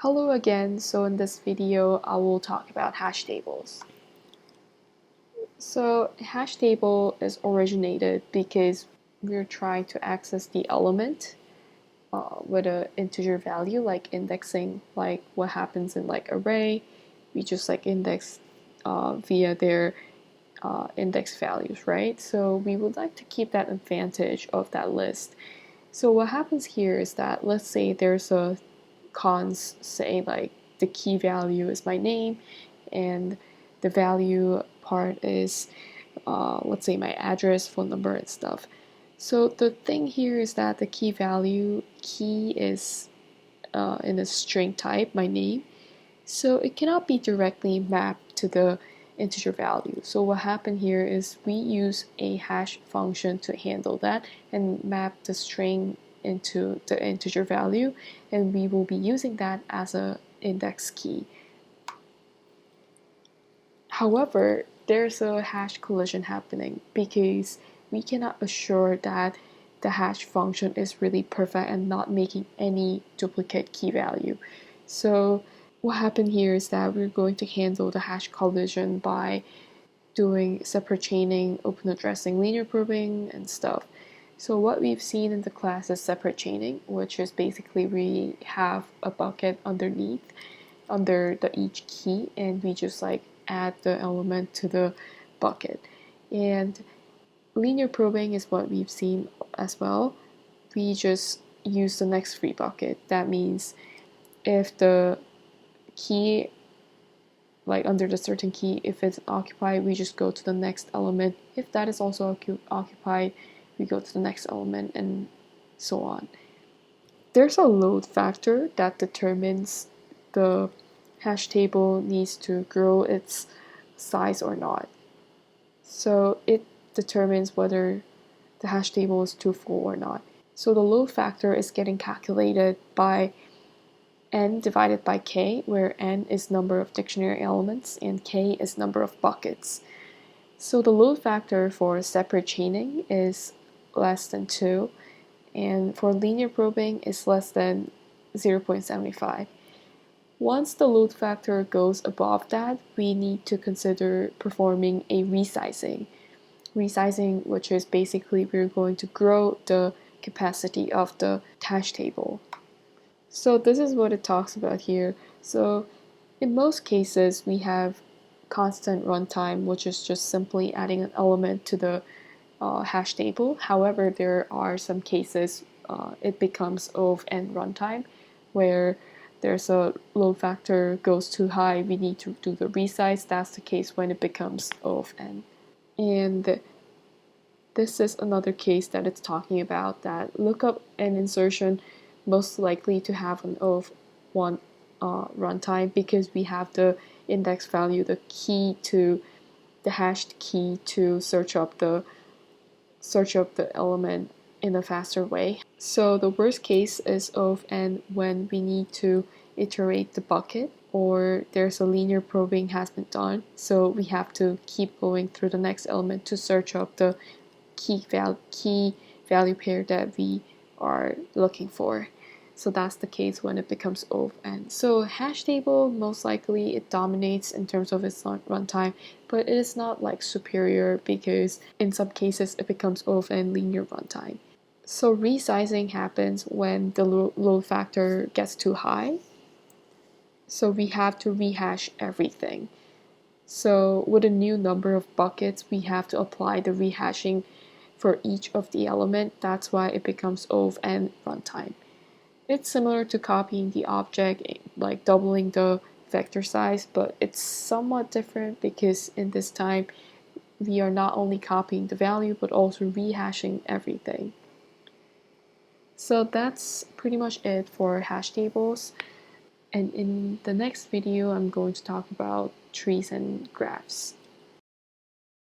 Hello again, so in this video I will talk about hash tables. So hash table is originated because we're trying to access the element with an integer value, like indexing, like what happens in like array. We just like index via their index values, right? So we would like to keep that advantage of that list. So what happens here is that, let's say there's a cons, say like the key value is my name and the value part is let's say my address, phone number, and stuff. So the thing here is that the key value is in a string type, my name, so it cannot be directly mapped to the integer value. So what happened here is we use a hash function to handle that and map the string into the integer value, and we will be using that as a index key. However, there's a hash collision happening because we cannot assure that the hash function is really perfect and not making any duplicate key value. So what happened here is that we're going to handle the hash collision by doing separate chaining, open addressing, linear probing, and stuff. So what we've seen in the class is separate chaining, which is basically we have a bucket underneath, under the each key, and we just like add the element to the bucket. And linear probing is what we've seen as well. We just use the next free bucket. That means if the key, like under the certain key, if it's occupied, we just go to the next element. If that is also occupied, we go to the next element, and so on. There's a load factor that determines the hash table needs to grow its size or not. So it determines whether the hash table is too full or not. So the load factor is getting calculated by n divided by k, where n is number of dictionary elements and k is number of buckets. So the load factor for separate chaining is less than 2, and for linear probing is less than 0.75. Once the load factor goes above that, we need to consider performing a resizing. Resizing, which is basically we're going to grow the capacity of the hash table. So this is what it talks about here. So in most cases, we have constant runtime, which is just simply adding an element to the hash table. However, there are some cases it becomes O of n runtime, where there's a load factor goes too high, we need to do the resize. That's the case when it becomes O of n. And this is another case that it's talking about, that lookup and insertion most likely to have an O of 1 runtime because we have the index value, the key to the hashed key to search up the element in a faster way. So the worst case is O of n when we need to iterate the bucket, or there's a linear probing has been done, so we have to keep going through the next element to search up the key value pair that we are looking for. So that's the case when it becomes O of n. So hash table, most likely it dominates in terms of its runtime, but it is not like superior because in some cases it becomes O of n linear runtime. So resizing happens when the load factor gets too high. So we have to rehash everything. So with a new number of buckets, we have to apply the rehashing for each of the element. That's why it becomes O of n runtime. It's similar to copying the object, like doubling the vector size, but it's somewhat different because in this time we are not only copying the value but also rehashing everything. So that's pretty much it for hash tables. And in the next video, I'm going to talk about trees and graphs.